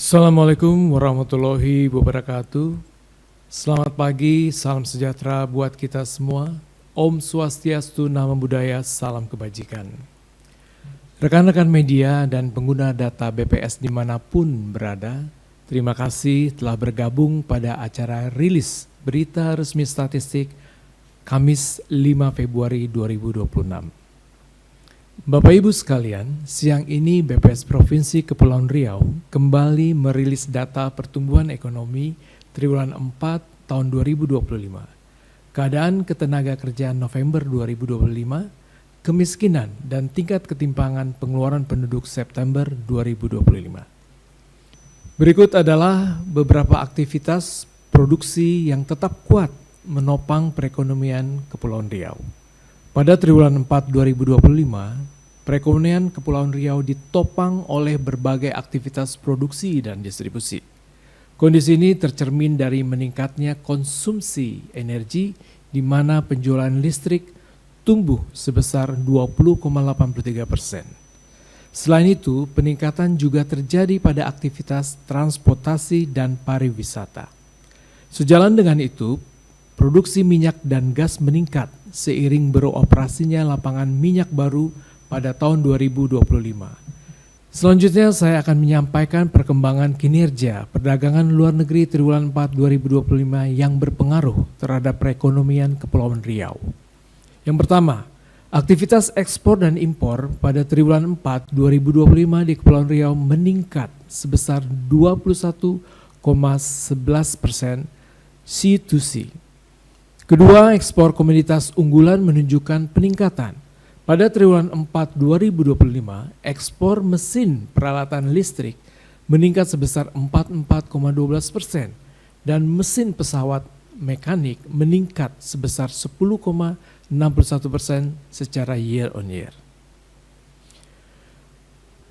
Assalamualaikum warahmatullahi wabarakatuh. Selamat pagi, salam sejahtera buat kita semua. Om Swastiastu, Namo Buddhaya, salam kebajikan. Rekan-rekan media dan pengguna data BPS dimanapun berada, terima kasih telah bergabung pada acara rilis berita resmi statistik Kamis 5 Februari 2026. Bapak Ibu sekalian, siang ini BPS Provinsi Kepulauan Riau kembali merilis data pertumbuhan ekonomi triwulan 4 tahun 2025. Keadaan ketenaga kerjaan November 2025, kemiskinan dan tingkat ketimpangan pengeluaran penduduk September 2025. Berikut adalah beberapa aktivitas produksi yang tetap kuat menopang perekonomian Kepulauan Riau. Pada triwulan 4 2025, perekonomian Kepulauan Riau ditopang oleh berbagai aktivitas produksi dan distribusi. Kondisi ini tercermin dari meningkatnya konsumsi energi di mana penjualan listrik tumbuh sebesar 20,83%. Selain itu, peningkatan juga terjadi pada aktivitas transportasi dan pariwisata. Sejalan dengan itu, produksi minyak dan gas meningkat seiring beroperasinya lapangan minyak baru pada tahun 2025. Selanjutnya saya akan menyampaikan perkembangan kinerja perdagangan luar negeri triwulan 4 2025 yang berpengaruh terhadap perekonomian Kepulauan Riau. Yang pertama, aktivitas ekspor dan impor pada triwulan 4 2025 di Kepulauan Riau meningkat sebesar 21,11% C2C. Kedua, ekspor komoditas unggulan menunjukkan peningkatan. Pada triwulan 4 2025, ekspor mesin peralatan listrik meningkat sebesar 44,12% dan mesin pesawat mekanik meningkat sebesar 10,61% secara year on year.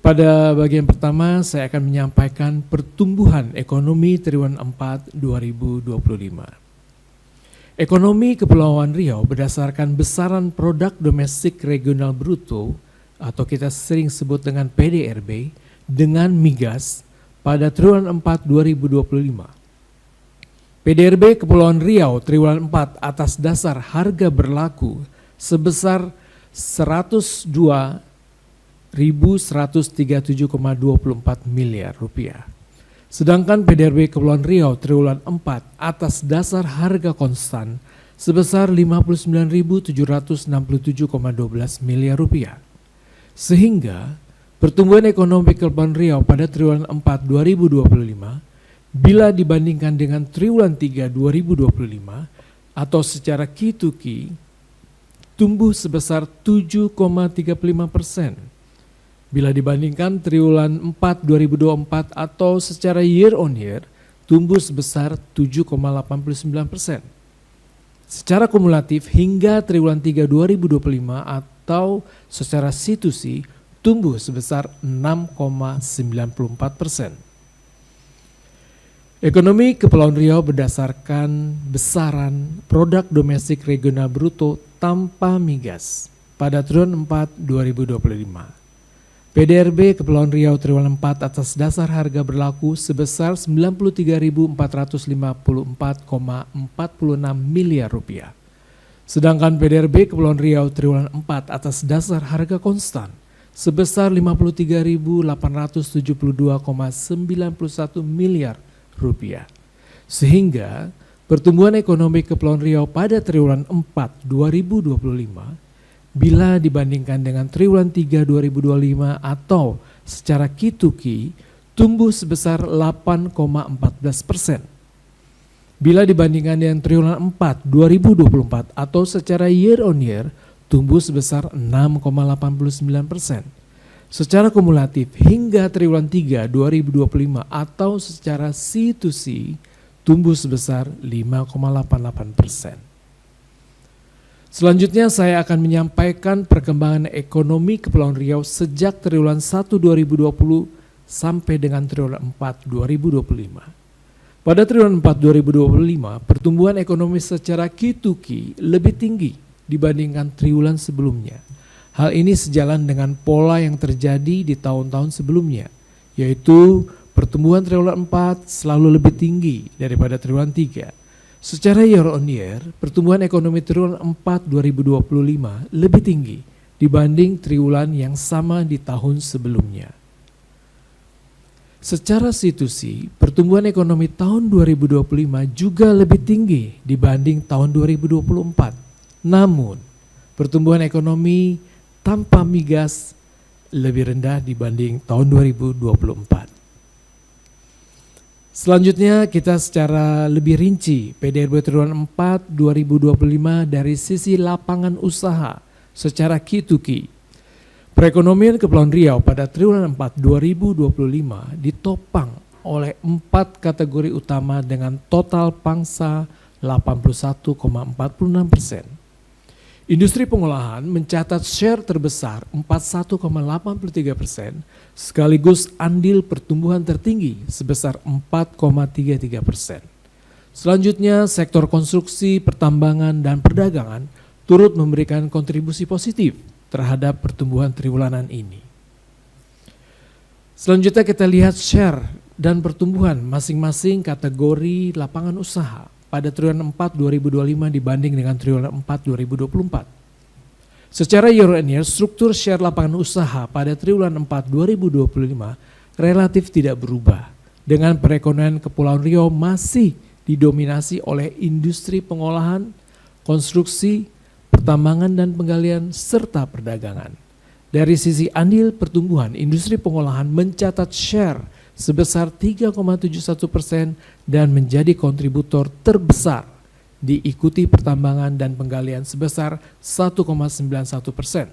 Pada bagian pertama, saya akan menyampaikan pertumbuhan ekonomi triwulan 4 2025. Ekonomi Kepulauan Riau berdasarkan besaran produk domestik regional bruto atau kita sering sebut dengan PDRB dengan migas pada triwulan 4 2025. PDRB Kepulauan Riau triwulan 4 atas dasar harga berlaku sebesar 102.137,24 miliar rupiah. Sedangkan PDRB Kepulauan Riau triwulan 4 atas dasar harga konstan sebesar 59.767,12 miliar rupiah. Sehingga pertumbuhan ekonomi Kepulauan Riau pada triwulan 4 2025 bila dibandingkan dengan triwulan 3 2025 atau secara Q2Q tumbuh sebesar 7,35%. Bila dibandingkan triwulan 4 2024 atau secara year on year tumbuh sebesar 7,89%. Secara kumulatif hingga triwulan 3 2025 atau secara C2C tumbuh sebesar 6,94%. Ekonomi Kepulauan Riau berdasarkan besaran produk domestik regional bruto tanpa migas pada triwulan 4 2025. PDRB Kepulauan Riau triwulan 4 atas dasar harga berlaku sebesar 93.454,46 miliar rupiah. Sedangkan PDRB Kepulauan Riau triwulan 4 atas dasar harga konstan sebesar 53.872,91 miliar rupiah. Sehingga pertumbuhan ekonomi Kepulauan Riau pada triwulan 4 2025 bila dibandingkan dengan triwulan 3 2025 atau secara Q2Q tumbuh sebesar 8,14%. Bila dibandingkan dengan triwulan 4 2024 atau secara year on year tumbuh sebesar 6,89%. Secara kumulatif hingga triwulan 3 2025 atau secara C2C tumbuh sebesar 5,88%. Selanjutnya saya akan menyampaikan perkembangan ekonomi Kepulauan Riau sejak triwulan 1 2020 sampai dengan triwulan 4 2025. Pada triwulan 4 2025, pertumbuhan ekonomi secara Q2Q lebih tinggi dibandingkan triwulan sebelumnya. Hal ini sejalan dengan pola yang terjadi di tahun-tahun sebelumnya, yaitu pertumbuhan triwulan 4 selalu lebih tinggi daripada triwulan 3. Secara year on year, pertumbuhan ekonomi triwulan 4 2025 lebih tinggi dibanding triwulan yang sama di tahun sebelumnya. Secara situasi, pertumbuhan ekonomi tahun 2025 juga lebih tinggi dibanding tahun 2024. Namun, pertumbuhan ekonomi tanpa migas lebih rendah dibanding tahun 2024. Selanjutnya kita secara lebih rinci PDRB triwulan 4 2025 dari sisi lapangan usaha secara key to key. Perekonomian Kepulauan Riau pada triwulan 4 2025 ditopang oleh 4 kategori utama dengan total pangsa 81,46%. Industri pengolahan mencatat share terbesar 41,83%, sekaligus andil pertumbuhan tertinggi sebesar 4,33%. Selanjutnya, sektor konstruksi, pertambangan, dan perdagangan turut memberikan kontribusi positif terhadap pertumbuhan triwulanan ini. Selanjutnya kita lihat share dan pertumbuhan masing-masing kategori lapangan usaha pada triwulan 4 2025 dibanding dengan triwulan 4 2024. Secara year on year, struktur share lapangan usaha pada triwulan 4 2025 relatif tidak berubah, dengan perekonomian Kepulauan Riau masih didominasi oleh industri pengolahan, konstruksi, pertambangan dan penggalian, serta perdagangan. Dari sisi andil pertumbuhan, industri pengolahan mencatat share sebesar 3,71% dan menjadi kontributor terbesar, diikuti pertambangan dan penggalian sebesar 1,91%.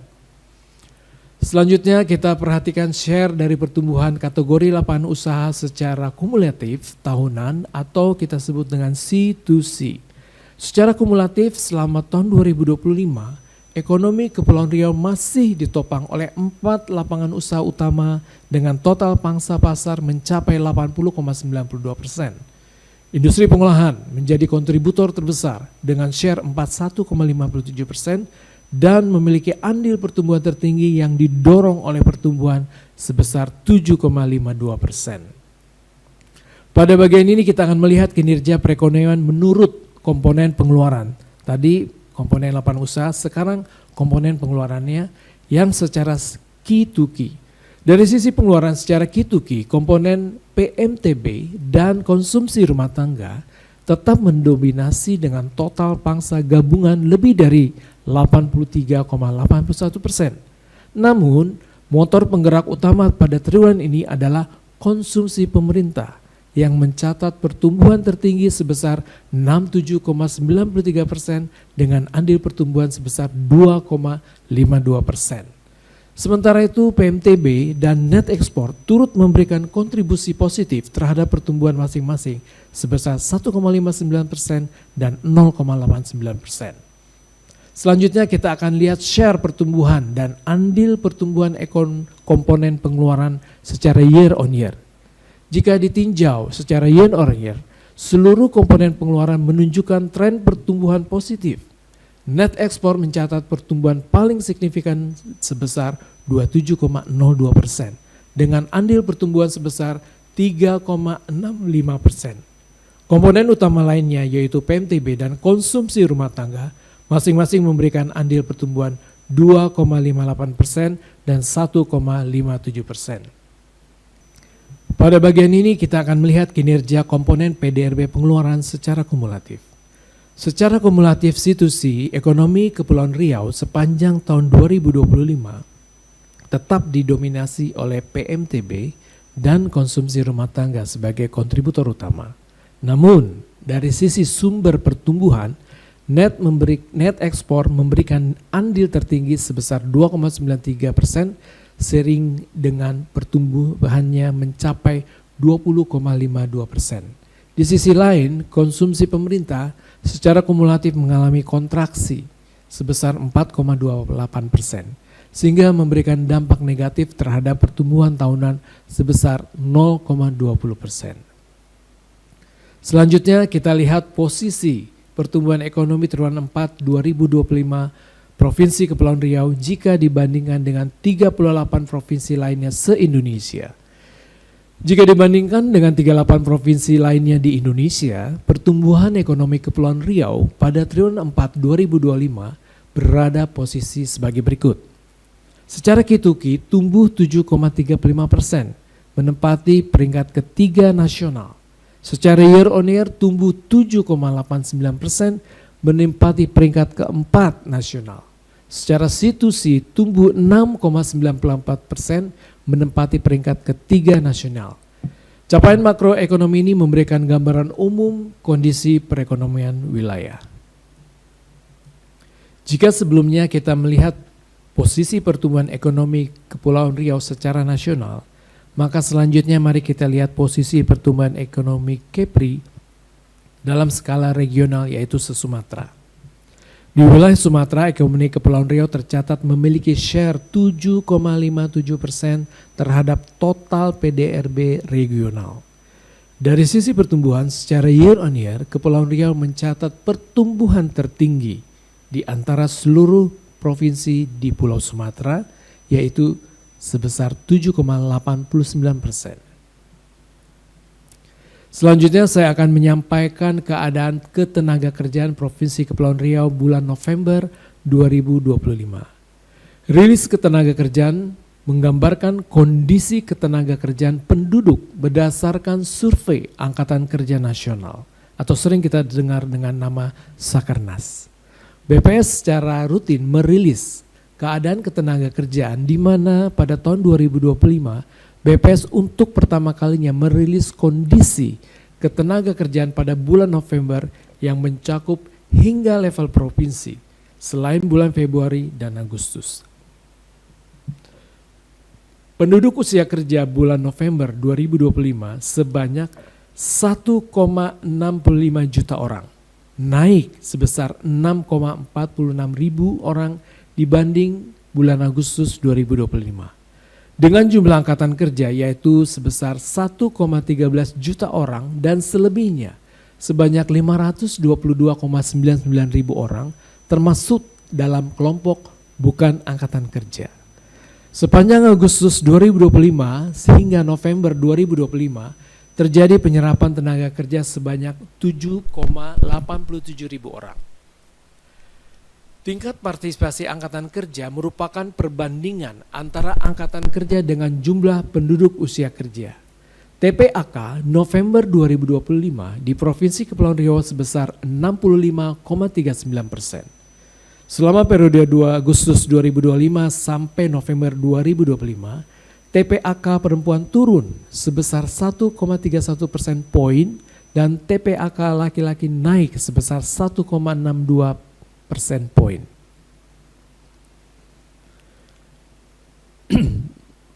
Selanjutnya kita perhatikan share dari pertumbuhan kategori lapangan usaha secara kumulatif tahunan atau kita sebut dengan C2C. Secara kumulatif selama tahun 2025, ekonomi Kepulauan Riau masih ditopang oleh 4 lapangan usaha utama dengan total pangsa pasar mencapai 80,92%. Industri pengolahan menjadi kontributor terbesar dengan share 41,57% dan memiliki andil pertumbuhan tertinggi yang didorong oleh pertumbuhan sebesar 7,52%. Pada bagian ini kita akan melihat kinerja perekonomian menurut komponen pengeluaran. Tadi komponen lapangan usaha, sekarang komponen pengeluarannya yang secara key to key. Dari sisi pengeluaran secara key to key, komponen PMTB dan konsumsi rumah tangga tetap mendominasi dengan total pangsa gabungan lebih dari 83,81%. Namun, motor penggerak utama pada triwulan ini adalah konsumsi pemerintah yang mencatat pertumbuhan tertinggi sebesar 67,93% dengan andil pertumbuhan sebesar 2,52%. Sementara itu PMTB dan net ekspor turut memberikan kontribusi positif terhadap pertumbuhan masing-masing sebesar 1,59% dan 0,89%. Selanjutnya kita akan lihat share pertumbuhan dan andil pertumbuhan komponen pengeluaran secara year on year. Jika ditinjau secara year on year, seluruh komponen pengeluaran menunjukkan tren pertumbuhan positif. Net ekspor mencatat pertumbuhan paling signifikan sebesar 27,02% dengan andil pertumbuhan sebesar 3,65%. Komponen utama lainnya yaitu PMTB dan konsumsi rumah tangga masing-masing memberikan andil pertumbuhan 2,58% dan 1,57%. Pada bagian ini kita akan melihat kinerja komponen PDRB pengeluaran secara kumulatif. Secara kumulatif situasi ekonomi Kepulauan Riau sepanjang tahun 2025 tetap didominasi oleh PMTB dan konsumsi rumah tangga sebagai kontributor utama. Namun dari sisi sumber pertumbuhan, net ekspor memberikan andil tertinggi sebesar 2,93%, seiring dengan pertumbuhannya mencapai 20,52%. Di sisi lain, konsumsi pemerintah secara kumulatif mengalami kontraksi sebesar 4,28%, sehingga memberikan dampak negatif terhadap pertumbuhan tahunan sebesar 0,20%. Selanjutnya kita lihat posisi pertumbuhan ekonomi triwulan 4 2025 Provinsi Kepulauan Riau jika dibandingkan dengan 38 provinsi lainnya se-Indonesia. Jika dibandingkan dengan 38 provinsi lainnya di Indonesia, pertumbuhan ekonomi Kepulauan Riau pada triwulan 4 2025 berada posisi sebagai berikut. Secara Kituki tumbuh 7,35%, menempati peringkat ketiga nasional. Secara year on year tumbuh 7,89%, menempati peringkat keempat nasional. Secara C2C tumbuh 6,94%, menempati peringkat ketiga nasional. Capaian makroekonomi ini memberikan gambaran umum kondisi perekonomian wilayah. Jika sebelumnya kita melihat posisi pertumbuhan ekonomi Kepulauan Riau secara nasional, maka selanjutnya mari kita lihat posisi pertumbuhan ekonomi Kepri dalam skala regional, yaitu se-Sumatera. Di wilayah Sumatera, ekonomi Kepulauan Riau tercatat memiliki share 7,57% terhadap total PDRB regional. Dari sisi pertumbuhan secara year on year, Kepulauan Riau mencatat pertumbuhan tertinggi di antara seluruh provinsi di Pulau Sumatera, yaitu sebesar 7,89%. Selanjutnya saya akan menyampaikan keadaan ketenagakerjaan Provinsi Kepulauan Riau bulan November 2025. Rilis ketenagakerjaan menggambarkan kondisi ketenagakerjaan penduduk berdasarkan survei Angkatan Kerja Nasional atau sering kita dengar dengan nama Sakernas. BPS secara rutin merilis keadaan ketenagakerjaan di mana pada tahun 2025 BPS untuk pertama kalinya merilis kondisi ketenagakerjaan pada bulan November yang mencakup hingga level provinsi selain bulan Februari dan Agustus. Penduduk usia kerja bulan November 2025 sebanyak 1,65 juta orang, naik sebesar 6,46 ribu orang dibanding bulan Agustus 2025. Dengan jumlah angkatan kerja yaitu sebesar 1,13 juta orang dan selebihnya sebanyak 522,99 ribu orang termasuk dalam kelompok bukan angkatan kerja. Sepanjang Agustus 2025 sehingga November 2025 terjadi penyerapan tenaga kerja sebanyak 7,87 ribu orang. Tingkat partisipasi angkatan kerja merupakan perbandingan antara angkatan kerja dengan jumlah penduduk usia kerja. TPAK November 2025 di Provinsi Kepulauan Riau sebesar 65,39%. Selama periode 2 Agustus 2025 sampai November 2025, TPAK perempuan turun sebesar 1,31% poin dan TPAK laki-laki naik sebesar 1,62% poin.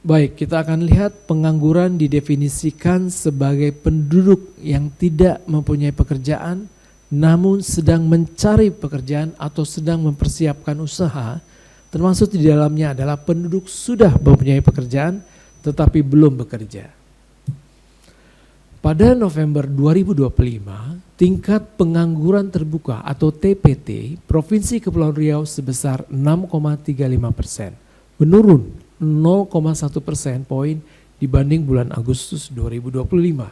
Baik, kita akan lihat pengangguran didefinisikan sebagai penduduk yang tidak mempunyai pekerjaan namun sedang mencari pekerjaan atau sedang mempersiapkan usaha, termasuk di dalamnya adalah penduduk sudah mempunyai pekerjaan tetapi belum bekerja. Pada November 2025, tingkat pengangguran terbuka atau TPT Provinsi Kepulauan Riau sebesar 6,35%, menurun 0,1% poin dibanding bulan Agustus 2025.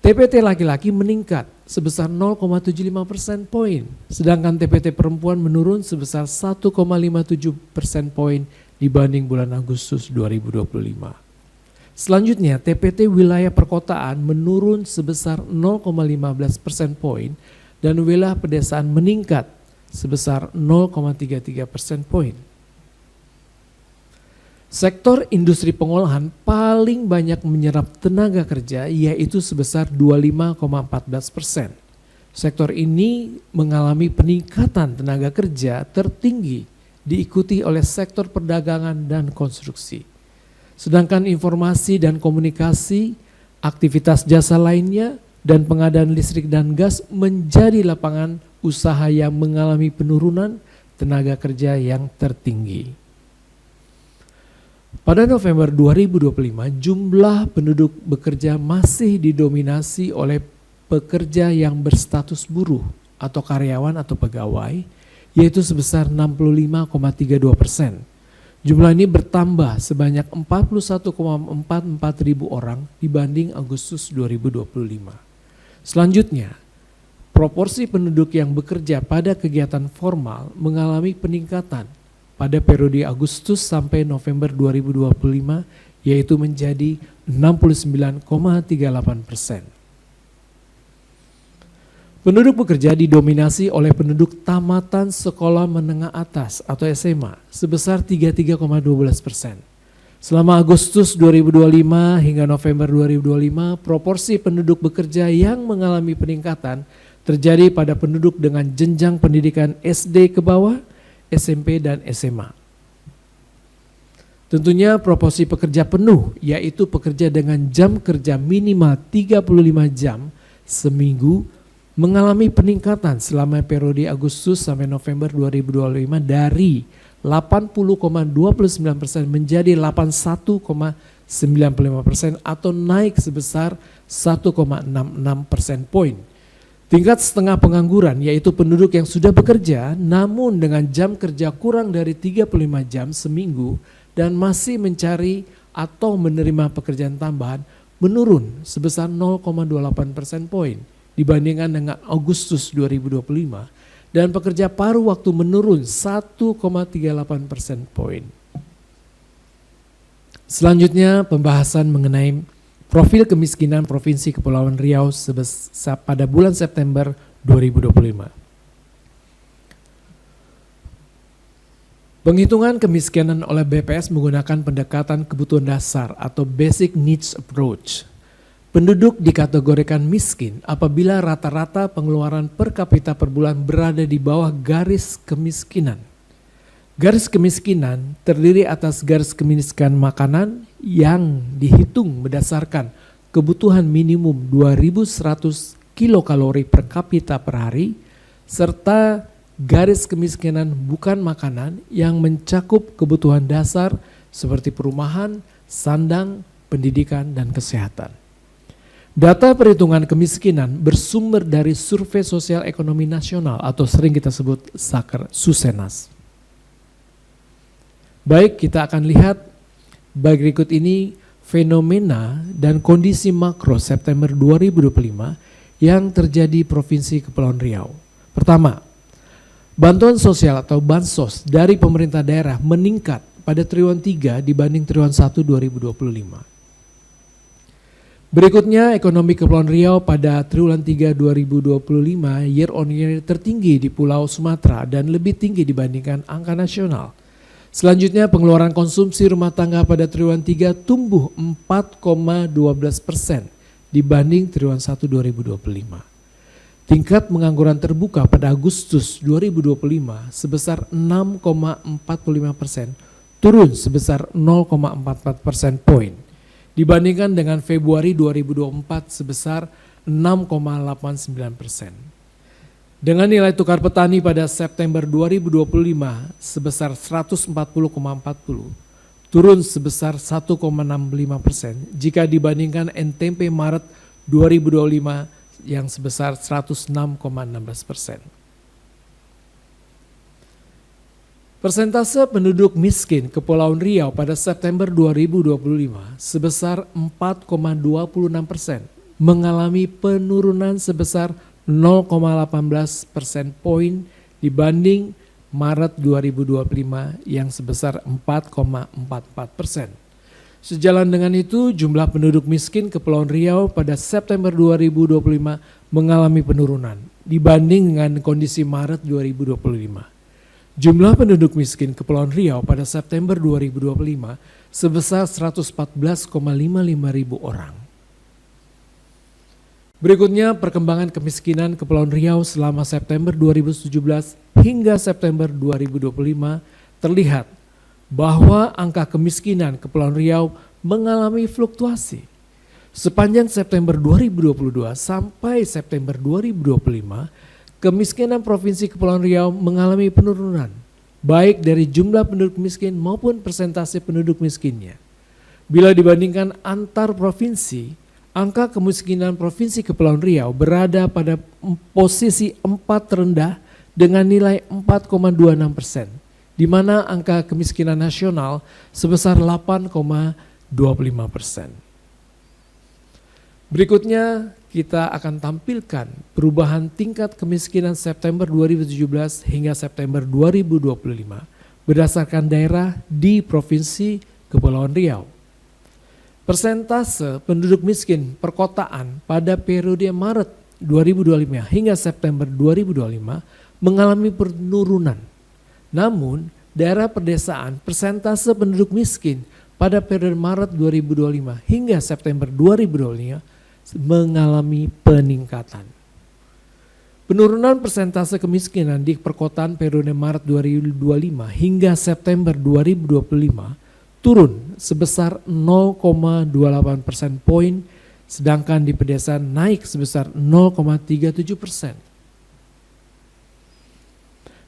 TPT laki-laki meningkat sebesar 0,75% poin, sedangkan TPT perempuan menurun sebesar 1,57% poin dibanding bulan Agustus 2025. Selanjutnya, TPT wilayah perkotaan menurun sebesar 0,15% poin dan wilayah pedesaan meningkat sebesar 0,33% poin. Sektor industri pengolahan paling banyak menyerap tenaga kerja yaitu sebesar 25,14%. Sektor ini mengalami peningkatan tenaga kerja tertinggi diikuti oleh sektor perdagangan dan konstruksi. Sedangkan informasi dan komunikasi, aktivitas jasa lainnya, dan pengadaan listrik dan gas menjadi lapangan usaha yang mengalami penurunan tenaga kerja yang tertinggi. Pada November 2025, jumlah penduduk bekerja masih didominasi oleh pekerja yang berstatus buruh atau karyawan atau pegawai, yaitu sebesar 65,32%. Jumlah ini bertambah sebanyak 41,44 ribu orang dibanding Agustus 2025. Selanjutnya, proporsi penduduk yang bekerja pada kegiatan formal mengalami peningkatan pada periode Agustus sampai November 2025, yaitu menjadi 69,38%. Penduduk bekerja didominasi oleh penduduk tamatan sekolah menengah atas atau SMA sebesar 33,12%. Selama Agustus 2025 hingga November 2025, proporsi penduduk bekerja yang mengalami peningkatan terjadi pada penduduk dengan jenjang pendidikan SD ke bawah, SMP dan SMA. Tentunya proporsi pekerja penuh, yaitu pekerja dengan jam kerja minimal 35 jam seminggu, mengalami peningkatan selama periode Agustus sampai November 2025 dari 80,29% menjadi 81,95% atau naik sebesar 1,66% poin. Tingkat setengah pengangguran, yaitu penduduk yang sudah bekerja namun dengan jam kerja kurang dari 35 jam seminggu dan masih mencari atau menerima pekerjaan tambahan, menurun sebesar 0,28% poin dibandingkan dengan Agustus 2025, dan pekerja paruh waktu menurun 1,38% poin. Selanjutnya pembahasan mengenai profil kemiskinan Provinsi Kepulauan Riau pada bulan September 2025. Penghitungan kemiskinan oleh BPS menggunakan pendekatan kebutuhan dasar atau Basic Needs Approach. Penduduk dikategorikan miskin apabila rata-rata pengeluaran per kapita per bulan berada di bawah garis kemiskinan. Garis kemiskinan terdiri atas garis kemiskinan makanan yang dihitung berdasarkan kebutuhan minimum 2.100 kilokalori per kapita per hari, serta garis kemiskinan bukan makanan yang mencakup kebutuhan dasar seperti perumahan, sandang, pendidikan, dan kesehatan. Data perhitungan kemiskinan bersumber dari Survei Sosial Ekonomi Nasional atau sering kita sebut Susenas. Baik, kita akan lihat berikut ini fenomena dan kondisi makro September 2025 yang terjadi Provinsi Kepulauan Riau. Pertama, bantuan sosial atau bansos dari pemerintah daerah meningkat pada triwulan 3 dibanding triwulan 1 2025. Berikutnya, ekonomi Kepulauan Riau pada triwulan 3 2025 year on year tertinggi di Pulau Sumatera dan lebih tinggi dibandingkan angka nasional. Selanjutnya, pengeluaran konsumsi rumah tangga pada triwulan 3 tumbuh 4,12% dibanding triwulan 1 2025. Tingkat pengangguran terbuka pada Agustus 2025 sebesar 6,45%, turun sebesar 0,44% poin dibandingkan dengan Februari 2024 sebesar 6,89%. Dengan nilai tukar petani pada September 2025 sebesar 140,40, turun sebesar 1,65% jika dibandingkan NTP Maret 2025 yang sebesar 106,16%. Persentase penduduk miskin Kepulauan Riau pada September 2025 sebesar 4,26%, mengalami penurunan sebesar 0,18% poin dibanding Maret 2025 yang sebesar 4,44%. Sejalan dengan itu, jumlah penduduk miskin Kepulauan Riau pada September 2025 mengalami penurunan dibanding dengan kondisi Maret 2025. Jumlah penduduk miskin Kepulauan Riau pada September 2025 sebesar 114,55 ribu orang. Berikutnya perkembangan kemiskinan Kepulauan Riau selama September 2017 hingga September 2025 terlihat bahwa angka kemiskinan Kepulauan Riau mengalami fluktuasi. Sepanjang September 2022 sampai September 2025, kemiskinan Provinsi Kepulauan Riau mengalami penurunan, baik dari jumlah penduduk miskin maupun persentase penduduk miskinnya. Bila dibandingkan antar provinsi, angka kemiskinan Provinsi Kepulauan Riau berada pada posisi 4 terendah dengan nilai 4,26%, di mana angka kemiskinan nasional sebesar 8,25%. Berikutnya kita akan tampilkan perubahan tingkat kemiskinan September 2017 hingga September 2025 berdasarkan daerah di Provinsi Kepulauan Riau. Persentase penduduk miskin perkotaan pada periode Maret 2025 hingga September 2025 mengalami penurunan. Namun, daerah pedesaan persentase penduduk miskin pada periode Maret 2025 hingga September 2025 mengalami peningkatan. Penurunan persentase kemiskinan di perkotaan periode Maret 2025 hingga September 2025 turun sebesar 0,28% poin, sedangkan di pedesaan naik sebesar 0,37%.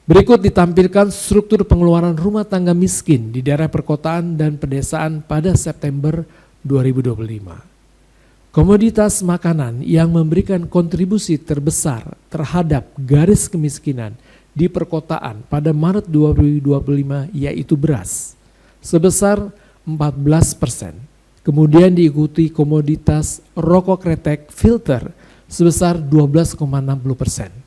Berikut ditampilkan struktur pengeluaran rumah tangga miskin di daerah perkotaan dan pedesaan pada September 2025. Komoditas makanan yang memberikan kontribusi terbesar terhadap garis kemiskinan di perkotaan pada Maret 2025 yaitu beras sebesar 14%. Kemudian diikuti komoditas rokok kretek filter sebesar 12,60%.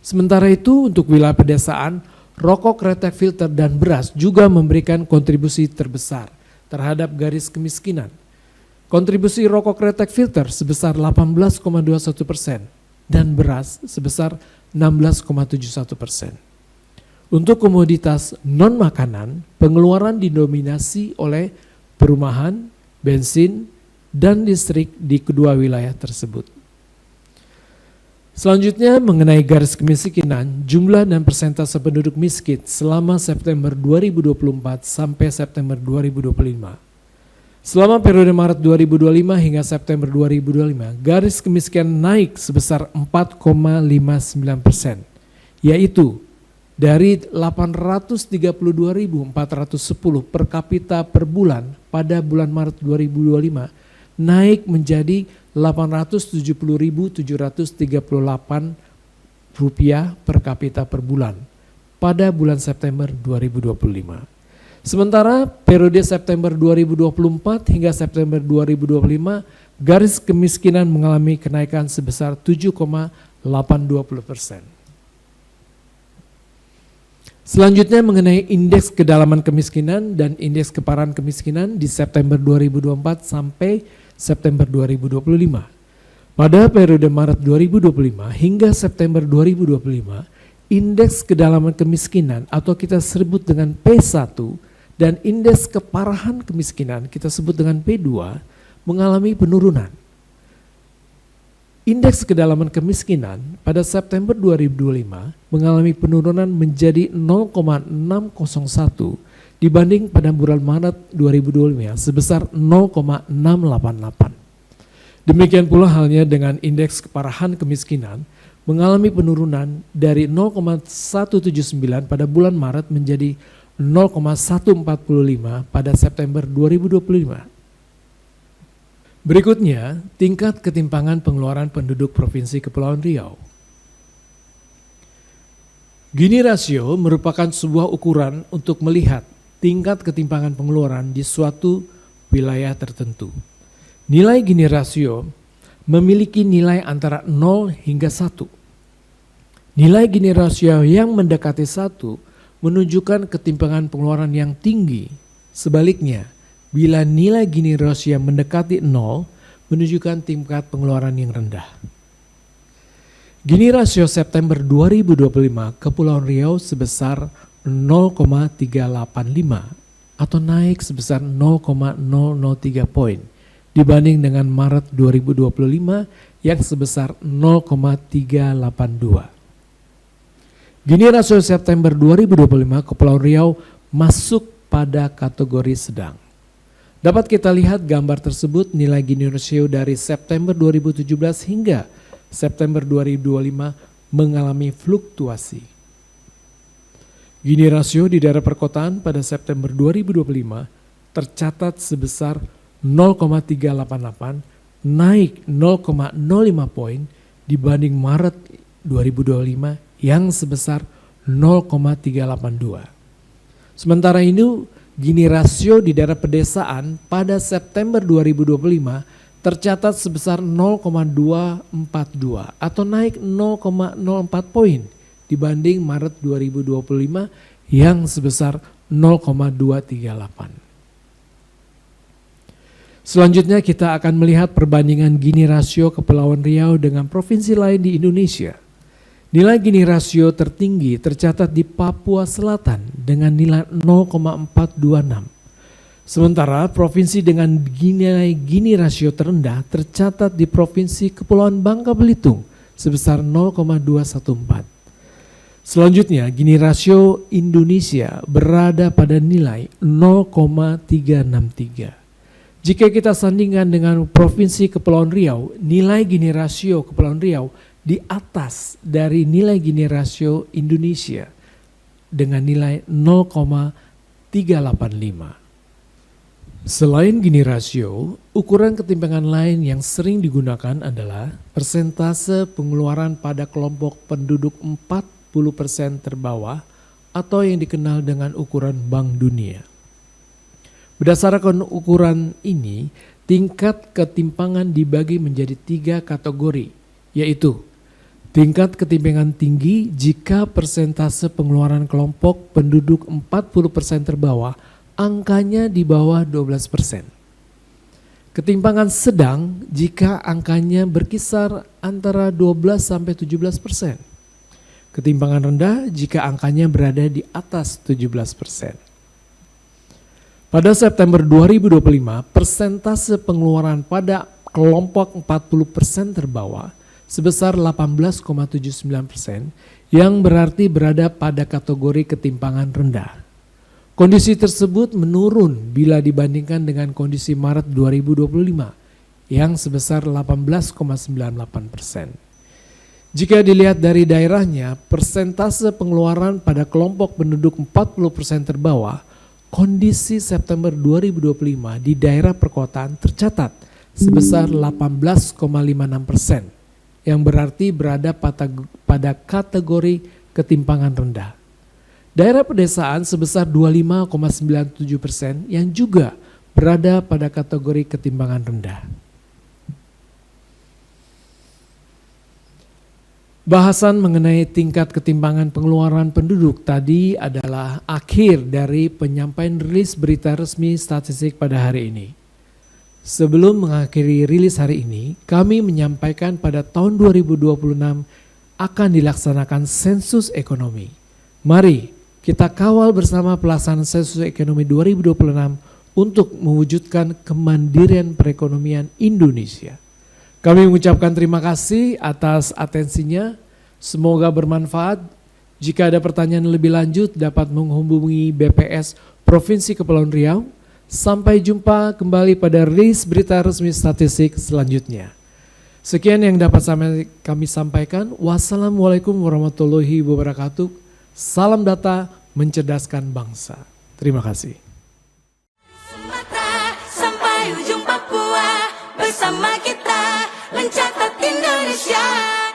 Sementara itu untuk wilayah pedesaan, rokok kretek filter dan beras juga memberikan kontribusi terbesar terhadap garis kemiskinan. Kontribusi rokok kretek filter sebesar 18,21% dan beras sebesar 16,71%. Untuk komoditas non-makanan, pengeluaran didominasi oleh perumahan, bensin, dan listrik di kedua wilayah tersebut. Selanjutnya mengenai garis kemiskinan, jumlah dan persentase penduduk miskin selama September 2024 sampai September 2025. Selama periode Maret 2025 hingga September 2025, garis kemiskinan naik sebesar 4,59%, yaitu dari 832.410 per kapita per bulan pada bulan Maret 2025 naik menjadi 870.738 rupiah per kapita per bulan pada bulan September 2025. Sementara periode September 2024 hingga September 2025 garis kemiskinan mengalami kenaikan sebesar 7,820%. Selanjutnya mengenai indeks kedalaman kemiskinan dan indeks keparahan kemiskinan di September 2024 sampai September 2025. Pada periode Maret 2025 hingga September 2025, indeks kedalaman kemiskinan atau kita sebut dengan P1 dan indeks keparahan kemiskinan kita sebut dengan P2 mengalami penurunan. Indeks kedalaman kemiskinan pada September 2025 mengalami penurunan menjadi 0,601 dibanding pada bulan Maret 2025 sebesar 0,688. Demikian pula halnya dengan indeks keparahan kemiskinan mengalami penurunan dari 0,179 pada bulan Maret menjadi 0,145 pada September 2025. Berikutnya, tingkat ketimpangan pengeluaran penduduk Provinsi Kepulauan Riau. Gini rasio merupakan sebuah ukuran untuk melihat tingkat ketimpangan pengeluaran di suatu wilayah tertentu. Nilai Gini rasio memiliki nilai antara 0 hingga 1. Nilai Gini rasio yang mendekati 1 menunjukkan ketimpangan pengeluaran yang tinggi. Sebaliknya, bila nilai Gini rasio mendekati 0, menunjukkan tingkat pengeluaran yang rendah. Gini rasio September 2025 Kepulauan Riau sebesar 0,385 atau naik sebesar 0,003 poin dibanding dengan Maret 2025 yang sebesar 0,382. Gini rasio September 2025 Kepulauan Riau masuk pada kategori sedang. Dapat kita lihat gambar tersebut nilai Gini rasio dari September 2017 hingga September 2025 mengalami fluktuasi. Gini rasio di daerah perkotaan pada September 2025 tercatat sebesar 0,388 naik 0,05 poin dibanding Maret 2025 yang sebesar 0,382. Sementara itu, Gini rasio di daerah pedesaan pada September 2025 tercatat sebesar 0,242 atau naik 0,04 poin dibanding Maret 2025 yang sebesar 0,238. Selanjutnya kita akan melihat perbandingan Gini rasio Kepulauan Riau dengan provinsi lain di Indonesia. Nilai Gini rasio tertinggi tercatat di Papua Selatan dengan nilai 0,426. Sementara provinsi dengan nilai Gini rasio terendah tercatat di Provinsi Kepulauan Bangka Belitung sebesar 0,214. Selanjutnya Gini rasio Indonesia berada pada nilai 0,363. Jika kita sandingkan dengan Provinsi Kepulauan Riau, nilai Gini rasio Kepulauan Riau di atas dari nilai Gini rasio Indonesia dengan nilai 0,385. Selain Gini rasio, ukuran ketimpangan lain yang sering digunakan adalah persentase pengeluaran pada kelompok penduduk 40% terbawah atau yang dikenal dengan ukuran Bank Dunia. Berdasarkan ukuran ini, tingkat ketimpangan dibagi menjadi 3 kategori, yaitu tingkat ketimpangan tinggi jika persentase pengeluaran kelompok penduduk 40% terbawah angkanya di bawah 12%. Ketimpangan sedang jika angkanya berkisar antara 12 sampai 17%. Ketimpangan rendah jika angkanya berada di atas 17%. Pada September 2025, persentase pengeluaran pada kelompok 40% terbawah sebesar 18,79% yang berarti berada pada kategori ketimpangan rendah. Kondisi tersebut menurun bila dibandingkan dengan kondisi Maret 2025 yang sebesar 18,98%. Jika dilihat dari daerahnya, persentase pengeluaran pada kelompok penduduk 40% terbawah, kondisi September 2025 di daerah perkotaan tercatat sebesar 18,56%. Yang berarti berada pada kategori ketimpangan rendah. Daerah pedesaan sebesar 25,97% yang juga berada pada kategori ketimpangan rendah. Bahasan mengenai tingkat ketimpangan pengeluaran penduduk tadi adalah akhir dari penyampaian rilis berita resmi statistik pada hari ini. Sebelum mengakhiri rilis hari ini, kami menyampaikan pada tahun 2026 akan dilaksanakan sensus ekonomi. Mari kita kawal bersama pelaksanaan sensus ekonomi 2026 untuk mewujudkan kemandirian perekonomian Indonesia. Kami mengucapkan terima kasih atas atensinya, semoga bermanfaat. Jika ada pertanyaan lebih lanjut dapat menghubungi BPS Provinsi Kepulauan Riau. Sampai jumpa kembali pada rilis berita resmi statistik selanjutnya. Sekian yang dapat kami sampaikan. Wassalamualaikum warahmatullahi wabarakatuh. Salam data mencerdaskan bangsa. Terima kasih. Sumatera sampai ujung Papua, bersama kita mencatat Indonesia.